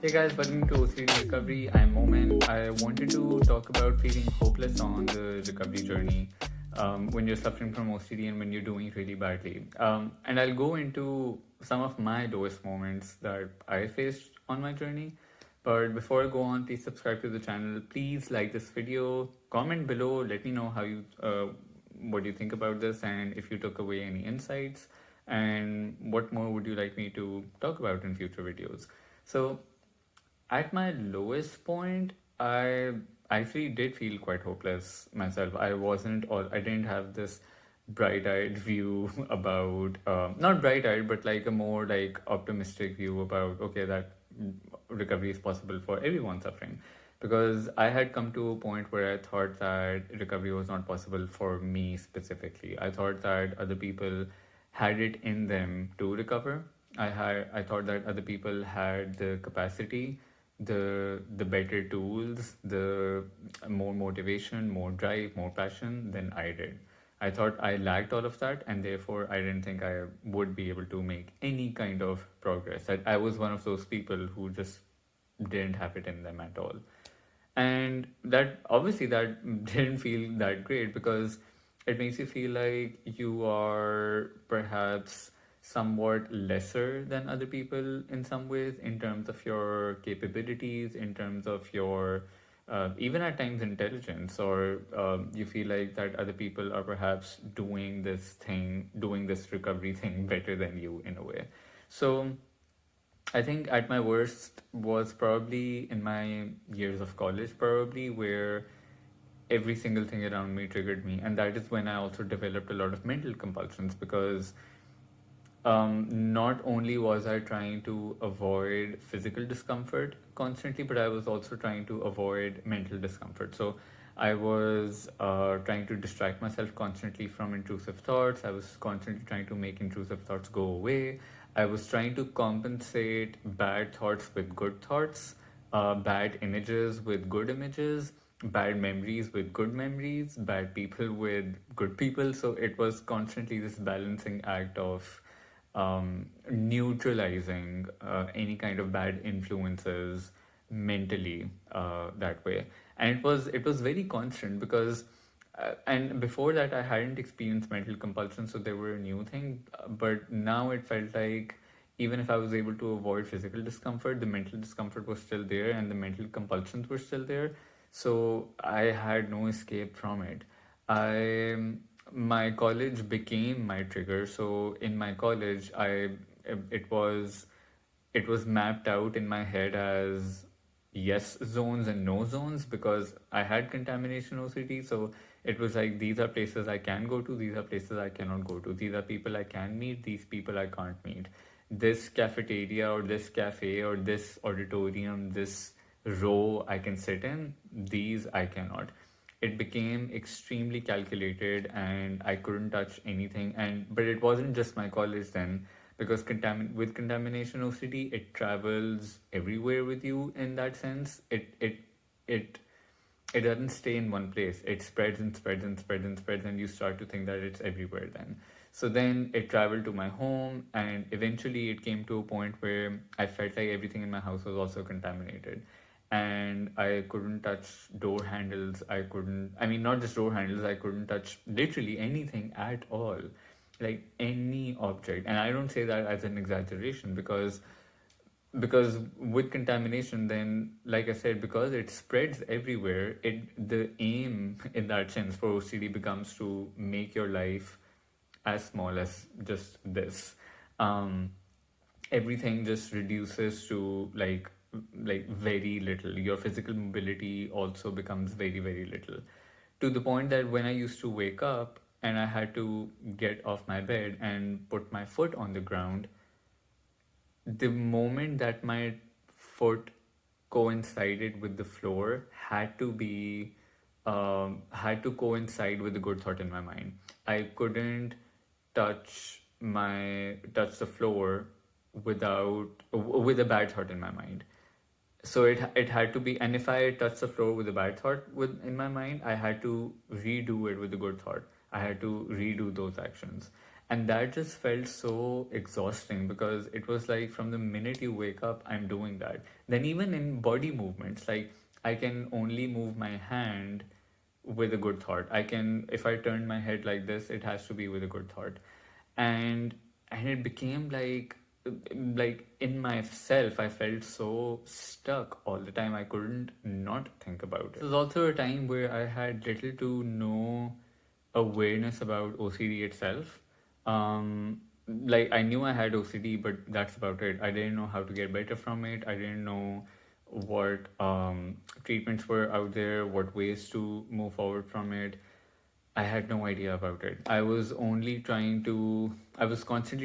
Hey guys, welcome to OCD Recovery. I'm Momin. I wanted to talk about feeling hopeless on the recovery journey when you're suffering from OCD and when you're doing really badly. And I'll go into some of my lowest moments that I faced on my journey. But before I go on, please subscribe to the channel. Please like this video, comment below, let me know what you think about this and if you took away any insights and what more would you like me to talk about in future videos. So at my lowest point, I actually did feel quite hopeless myself. I didn't have this bright-eyed view about, not bright-eyed, but like a more like optimistic view about, okay, that recovery is possible for everyone suffering. Because I had come to a point where I thought that recovery was not possible for me specifically. I thought that other people had it in them to recover. I thought that other people had the capacity, the better tools, the more motivation, more drive, more passion than I did. I thought I lacked all of that, and therefore I didn't think I would be able to make any kind of progress. I was one of those people who just didn't have it in them at all. And that obviously that didn't feel that great because it makes you feel like you are perhaps somewhat lesser than other people in some ways, in terms of your capabilities, in terms of your even at times intelligence, or you feel like that other people are perhaps doing this recovery thing better than you in a way. So I think at my worst was probably in my years of college, probably where every single thing around me triggered me. And that is when I also developed a lot of mental compulsions because not only was I trying to avoid physical discomfort constantly, but I was also trying to avoid mental discomfort. So I was trying to distract myself constantly from intrusive thoughts. I was constantly trying to make intrusive thoughts go away. I was trying to compensate bad thoughts with good thoughts, bad images with good images, bad memories with good memories, bad people with good people. So it was constantly this balancing act of neutralizing any kind of bad influences mentally that way. And it was very constant because and before that I hadn't experienced mental compulsion, so they were a new thing. But now it felt like even if I was able to avoid physical discomfort, the mental discomfort was still there and the mental compulsions were still there. So I had no escape from it. I My college became my trigger. So in my college, it was it was mapped out in my head as yes zones and no zones because I had contamination OCD. So it was like these are places I can go to, these are places I cannot go to, these are people I can meet, these people I can't meet. This cafeteria or this cafe or this auditorium, this row I can sit in, these I cannot. It became extremely calculated and I couldn't touch anything. And but it wasn't just my college then, because with contamination OCD, it travels everywhere with you in that sense. It it doesn't stay in one place. It spreads and spreads and spreads and spreads, and you start to think that it's everywhere then. So then it traveled to my home, and eventually it came to a point where I felt like everything in my house was also contaminated. And I couldn't touch door handles. I mean, not just door handles, I couldn't touch literally anything at all. Like any object. And I don't say that as an exaggeration because with contamination then, like I said, because it spreads everywhere, the aim in that sense for OCD becomes to make your life as small as just this. um Everything just reduces to like very little. Your physical mobility also becomes very very little, to the point that when I used to wake up and I had to get off my bed and put my foot on the ground, the moment that my foot coincided with the floor had to coincide with a good thought in my mind. I couldn't touch the floor with a bad thought in my mind. So it had to be, and if I touched the floor with a bad thought in my mind, I had to redo it with a good thought. I had to redo those actions. And that just felt so exhausting because it was like from the minute you wake up, I'm doing that. Then even in body movements, like I can only move my hand with a good thought. I can, if I turn my head like this, it has to be with a good thought. And and it became like in myself, I felt so stuck all the time. I couldn't not think about it. It was also a time where I had little to no awareness about OCD itself. Like I knew I had OCD, but that's about it. I didn't know how to get better from it. I didn't know what treatments were out there, what ways to move forward from it. I had no idea about it. I was constantly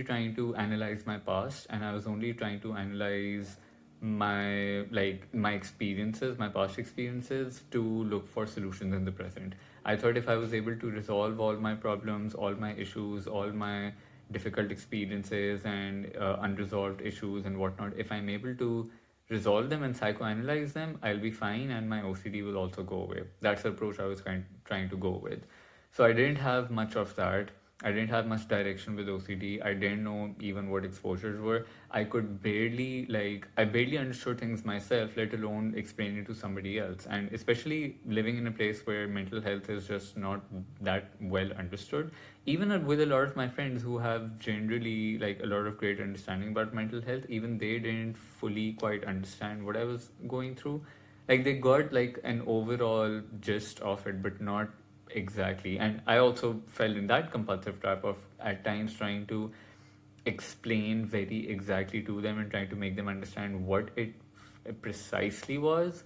trying to analyze my past, and I was only trying to analyze my experiences, my past experiences, to look for solutions in the present. I thought if I was able to resolve all my problems, all my issues, all my difficult experiences and unresolved issues and whatnot, if I'm able to resolve them and psychoanalyze them, I'll be fine, and my OCD will also go away. That's the approach I was trying to go with. So I didn't have much of that. I didn't have much direction with OCD. I didn't know even what exposures were. I barely understood things myself, let alone explain it to somebody else. And especially living in a place where mental health is just not that well understood. Even with a lot of my friends who have generally like a lot of great understanding about mental health, even they didn't fully quite understand what I was going through. Like they got like an overall gist of it, but not exactly. And I also fell in that compulsive trap of at times trying to explain very exactly to them and trying to make them understand what it precisely was.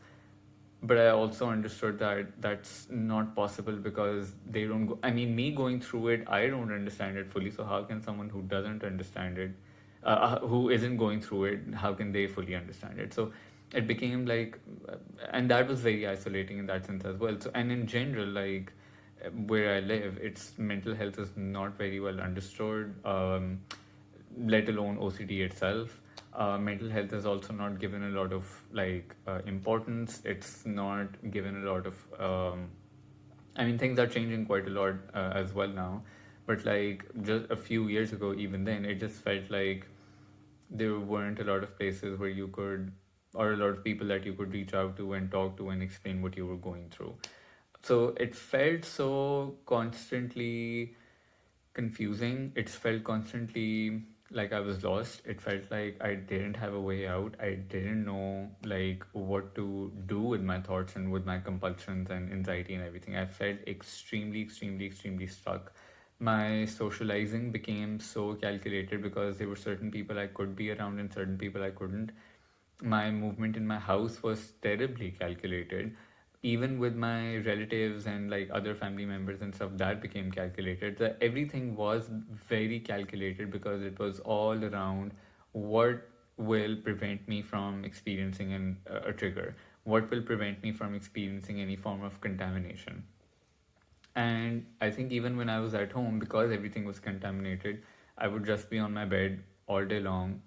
But I also understood that that's not possible because they don't go, I mean, me going through it, I don't understand it fully. So how can someone who doesn't understand it, who isn't going through it, how can they fully understand it? So it became like, and that was very isolating in that sense as well. So, and in general, like where I live, it's mental health is not very well understood, let alone OCD itself. Mental health is also not given a lot of importance. It's not given a lot of. I mean, things are changing quite a lot as well now, but like just a few years ago, even then, it just felt like there weren't a lot of places where you could, or a lot of people that you could reach out to and talk to and explain what you were going through. So it felt so constantly confusing. It felt constantly like I was lost. It felt like I didn't have a way out. I didn't know like what to do with my thoughts and with my compulsions and anxiety and everything. I felt extremely stuck. My socializing became so calculated because there were certain people I could be around and certain people I couldn't. My movement in my house was terribly calculated. Even with my relatives and like other family members and stuff, that became calculated. Everything was very calculated because it was all around what will prevent me from experiencing a trigger, what will prevent me from experiencing any form of contamination. And I think even when I was at home, because everything was contaminated, I would just be on my bed all day long.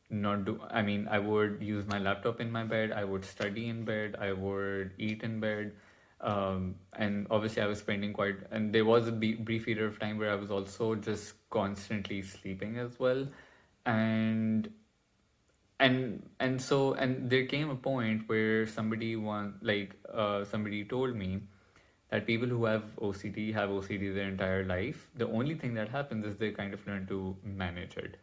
Not do, I mean, I would use my laptop in my bed, I would study in bed, I would eat in bed. And obviously, I was spending quite, and there was a brief period of time where I was also just constantly sleeping as well. And and there came a point where somebody told me that people who have OCD their entire life. The only thing that happens is they kind of learn to manage it.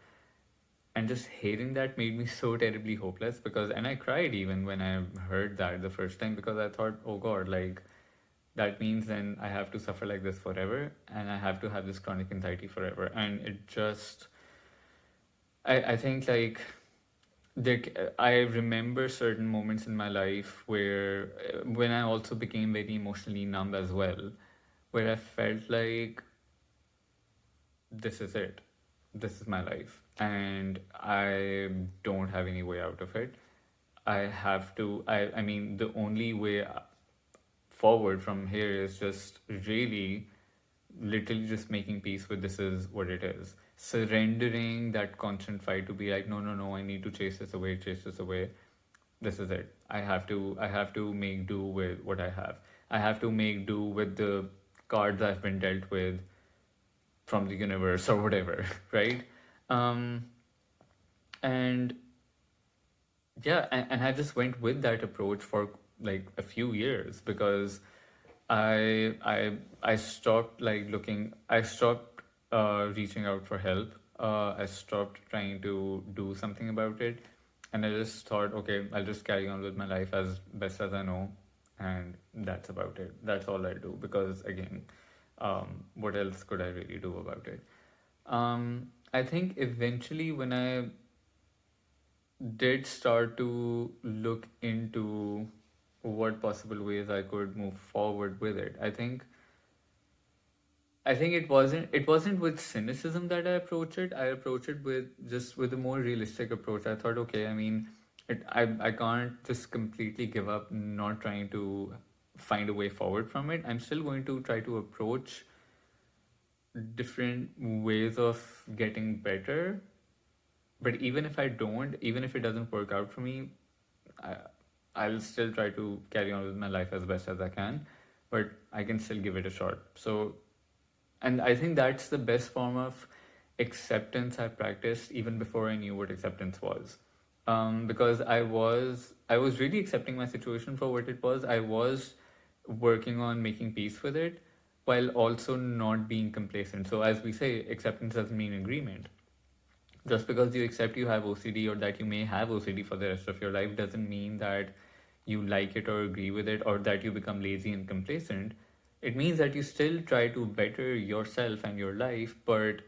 And just hearing that made me so terribly hopeless because, and I cried even when I heard that the first time because I thought, oh God, like that means then I have to suffer like this forever and I have to have this chronic anxiety forever. And it just, I think like I remember certain moments in my life where, when I also became very emotionally numb as well, where I felt like this is it, this is my life, and I don't have any way out of it. I have to, I mean, the only way forward from here is just really literally just making peace with this is what it is. Surrendering that constant fight to be like, no, no, no, I need to chase this away. This is it. I have to make do with what I have. I have to make do with the cards I've been dealt with from the universe or whatever, right? Um, and yeah, and I just went with that approach for like a few years because I stopped like looking. I stopped reaching out for help. I stopped trying to do something about it, and I just thought, okay, I'll just carry on with my life as best as I know, and that's about it. That's all I do because again, what else could I really do about it? I think eventually when I did start to look into what possible ways I could move forward with it. I think it wasn't with cynicism that I approach it. I approach it with a more realistic approach. I thought, okay, I mean, I can't just completely give up, not trying to find a way forward from it. I'm still going to try to approach different ways of getting better. But even if it doesn't work out for me, I, I'll still try to carry on with my life as best as I can, but I can still give it a shot. So, and I think that's the best form of acceptance I practiced even before I knew what acceptance was. Because I was really accepting my situation for what it was. I was working on making peace with it while also not being complacent. So as we say, acceptance doesn't mean agreement. Just because you accept you have OCD or that you may have OCD for the rest of your life doesn't mean that you like it or agree with it or that you become lazy and complacent. It means that you still try to better yourself and your life, but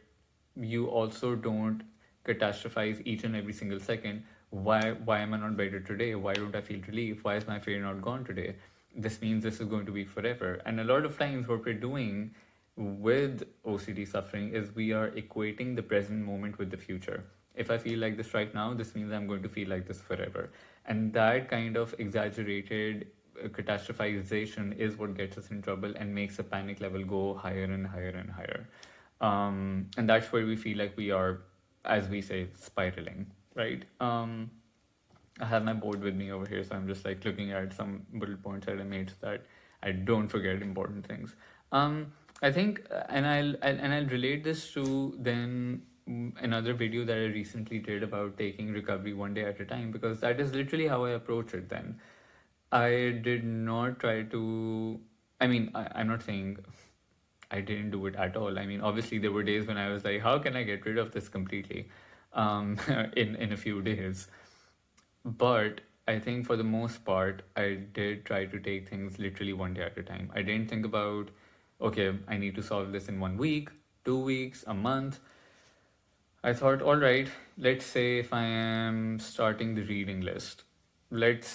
you also don't catastrophize each and every single second. Why am I not better today? Why don't I feel relief? Why is my fear not gone today? This means this is going to be forever. And a lot of times what we're doing with OCD suffering is we are equating the present moment with the future. If I feel like this right now, this means I'm going to feel like this forever. And that kind of exaggerated catastrophization is what gets us in trouble and makes the panic level go higher and higher and higher. And that's where we feel like we are, as we say, spiraling, right? I have my board with me over here, so I'm just like looking at some bullet points that I made so that I don't forget important things. I think, and I'll relate this to then another video that I recently did about taking recovery one day at a time because that is literally how I approach it. Then I did not try to. I mean, I'm not saying I didn't do it at all. I mean, obviously there were days when I was like, how can I get rid of this completely, in a few days? But I think for the most part, I did try to take things literally one day at a time. I didn't think about, okay, I need to solve this in 1 week, 2 weeks, a month. I thought, all right, let's say if I am starting the reading list, I'm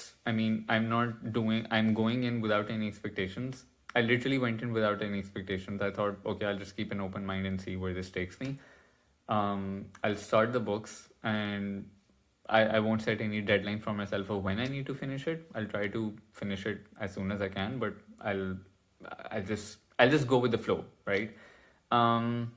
going in without any expectations. I literally went in without any expectations. I thought, okay, I'll just keep an open mind and see where this takes me. I'll start the books and I won't set any deadline for myself of when I need to finish it. I'll try to finish it as soon as I can, but I'll just go with the flow, right? Um,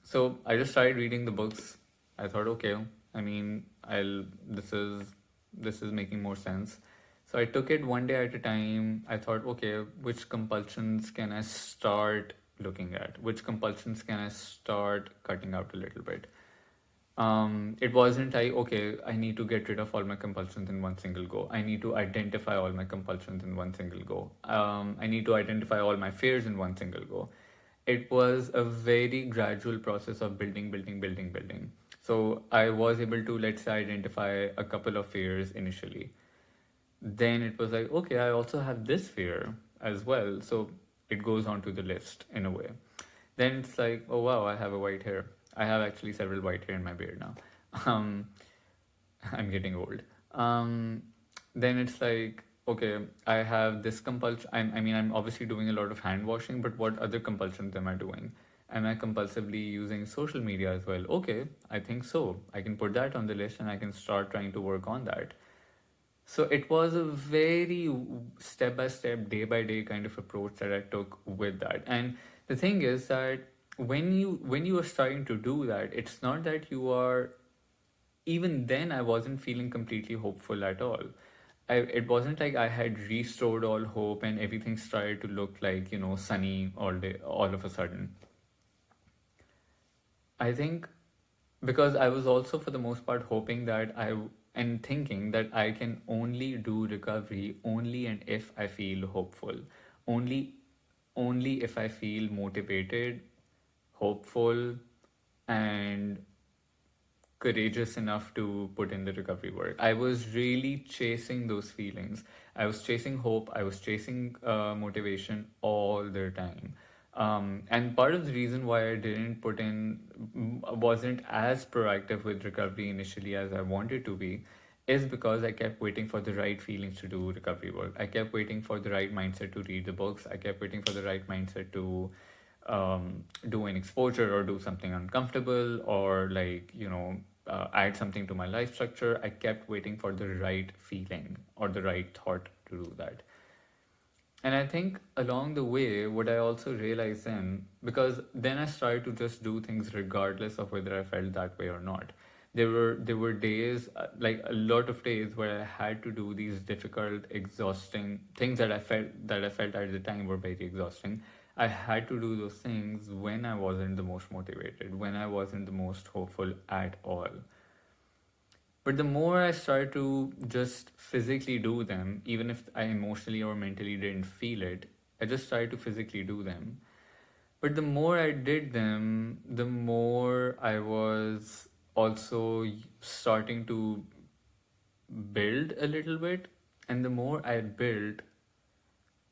so I just started reading the books. I thought, okay, I mean, I'll this is making more sense. So I took it one day at a time. I thought, okay, which compulsions can I start looking at? Which compulsions can I start cutting out a little bit? It wasn't like, okay, I need to get rid of all my compulsions in one single go. I need to identify all my compulsions in one single go. I need to identify all my fears in one single go. It was a very gradual process of building, building, building, building. So I was able to, let's say, identify a couple of fears initially. Then it was like, okay, I also have this fear as well. So it goes onto the list in a way. Then it's like, oh wow, I have a white hair. I have actually several white hair in my beard now. Um, I'm getting old. Then it's like, okay, I have this compulsion. I'm obviously doing a lot of hand washing, but what other compulsions am I doing? Am I compulsively using social media as well? Okay, I think so. I can put that on the list and I can start trying to work on that. So it was a very step by step, day by day kind of approach that I took with that. And the thing is that when you are starting to do that, it's not that you are. Even then, I wasn't feeling completely hopeful at all. It wasn't like I had restored all hope and everything started to look like sunny all day all of a sudden. I think because I was also for the most part hoping that and thinking that I can only do recovery only and if I feel hopeful, only only if I feel motivated, hopeful, and courageous enough to put in the recovery work. I was really chasing those feelings. I was chasing hope. I was chasing motivation all the time. And part of the reason why I didn't put in, wasn't as proactive with recovery initially as I wanted to be, is because I kept waiting for the right feelings to do recovery work. I kept waiting for the right mindset to read the books. I kept waiting for the right mindset to do an exposure or do something uncomfortable or add something to my life structure. I kept waiting for the right feeling or the right thought to do that. And I think along the way, what I also realized then, because then I started to just do things regardless of whether I felt that way or not. There were days, like a lot of days, where I had to do these difficult, exhausting things that I felt at the time were very exhausting. I had to do those things when I wasn't the most motivated, when I wasn't the most hopeful at all. But the more I started to just physically do them, even if I emotionally or mentally didn't feel it, I just started to physically do them. But the more I did them, the more I was also starting to build a little bit. And the more I built,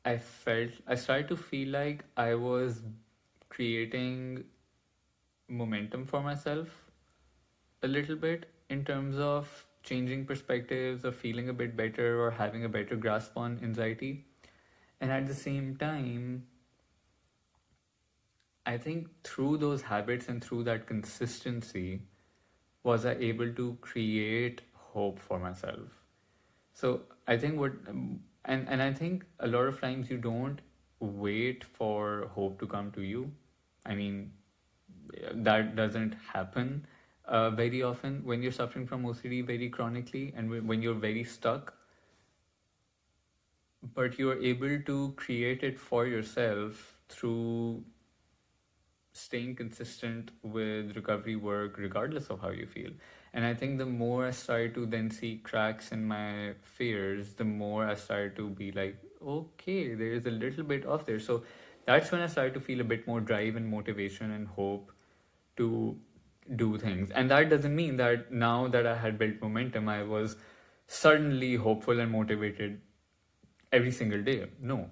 I started to feel like I was creating momentum for myself a little bit in terms of changing perspectives or feeling a bit better or having a better grasp on anxiety. And at the same time, I think through those habits and through that consistency, was I able to create hope for myself. So I think and I think a lot of times you don't wait for hope to come to you. I mean, that doesn't happen very often when you're suffering from OCD very chronically and when you're very stuck, but you're able to create it for yourself through staying consistent with recovery work regardless of how you feel. And I think the more I started to then see cracks in my fears, the more I started to be like, okay, there is a little bit of there. So that's when I started to feel a bit more drive and motivation and hope to do things. And that doesn't mean that now that I had built momentum, I was suddenly hopeful and motivated every single day. No,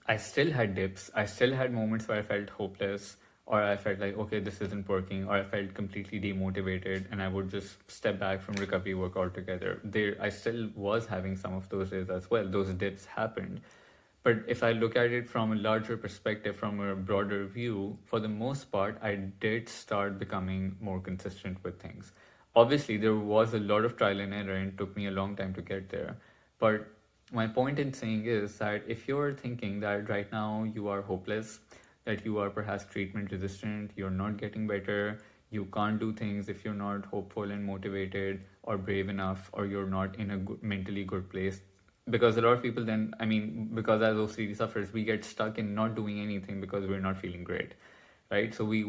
I still had dips. I still had moments where I felt hopeless, or I felt like, okay, this isn't working, or I felt completely demotivated, and I would just step back from recovery work altogether. I still was having some of those days as well. Those dips happened. But if I look at it from a larger perspective, from a broader view, for the most part, I did start becoming more consistent with things. Obviously, there was a lot of trial and error, and it took me a long time to get there. But my point in saying is that if you're thinking that right now you are hopeless, that you are perhaps treatment resistant, you're not getting better, you can't do things if you're not hopeful and motivated or brave enough, or you're not in a mentally good place. Because a lot of people then, I mean, because as OCD sufferers, we get stuck in not doing anything because we're not feeling great, right? So we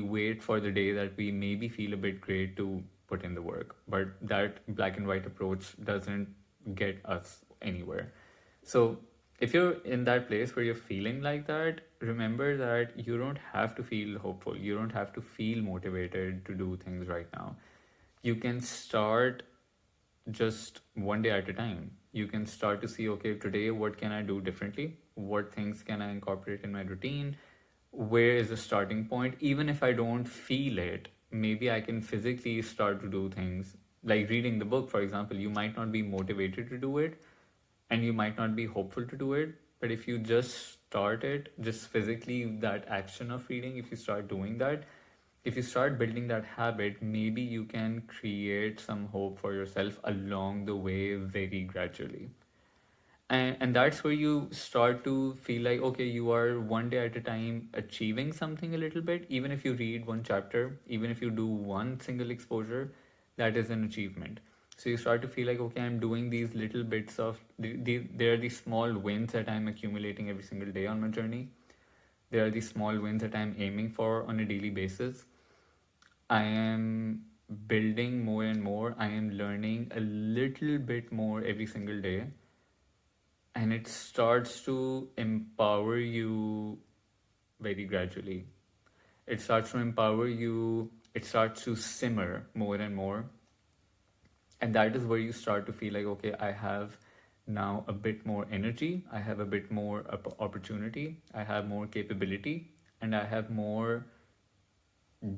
wait for the day that we maybe feel a bit great to put in the work, but that black and white approach doesn't get us anywhere. So if you're in that place where you're feeling like that, remember that you don't have to feel hopeful. You don't have to feel motivated to do things right now. You can start just one day at a time. You can start to see, okay, today what can I do differently? What things can I incorporate in my routine? Where is the starting point? Even if I don't feel it, maybe I can physically start to do things like reading the book, for example. You might not be motivated to do it, and you might not be hopeful to do it, but if you just start it, just physically, that action of reading, if you start doing that, if you start building that habit, maybe you can create some hope for yourself along the way very gradually. And that's where you start to feel like, okay, you are one day at a time achieving something a little bit. Even if you read one chapter, even if you do one single exposure, that is an achievement. So you start to feel like, okay, I'm doing these little bits of there are these small wins that I'm accumulating every single day on my journey. There are these small wins that I'm aiming for on a daily basis. I am building more and more. I am learning a little bit more every single day. And it starts to empower you very gradually. It starts to empower you, it starts to simmer more and more. And that is where you start to feel like, okay, I have now a bit more energy, I have a bit more opportunity, I have more capability, and I have more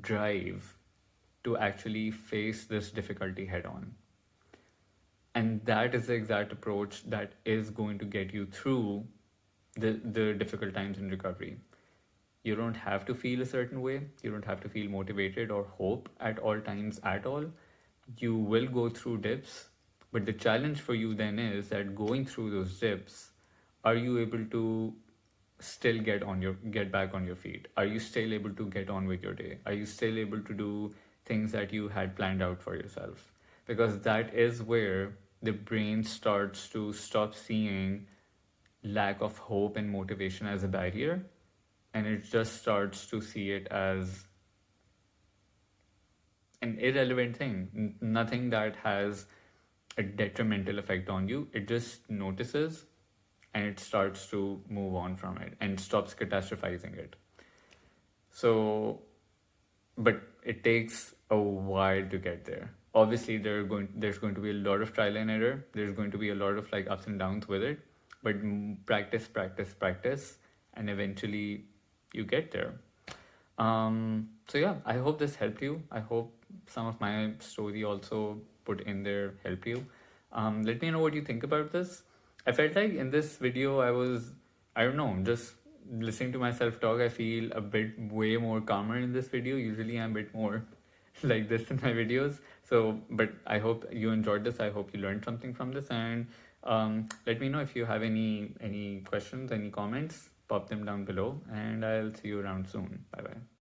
drive to actually face this difficulty head on. And that is the exact approach that is going to get you through the difficult times in recovery. You don't have to feel a certain way, you don't have to feel motivated or hope at all times at all. You will go through dips, but the challenge for you then is that going through those dips, are you able to still get back on your feet? Are you still able to get on with your day? Are you still able to do things that you had planned out for yourself? Because that is where the brain starts to stop seeing lack of hope and motivation as a barrier, and it just starts to see it as an irrelevant thing, nothing that has a detrimental effect on you. It just notices and it starts to move on from it and stops catastrophizing it. So, but it takes a while to get there. Obviously, there's going to be a lot of trial and error. There's going to be a lot of like ups and downs with it, but practice, practice, practice, and eventually you get there. So yeah, I hope this helped you. I hope some of my story also put in there helped you. Let me know what you think about this. I felt like in this video I don't know, just listening to myself talk, I feel a bit way more calmer in this video. Usually I'm a bit more like this in my videos. So, but I hope you enjoyed this. I hope you learned something from this, and let me know if you have any questions, any comments. Pop them down below, and I'll see you around soon. Bye bye.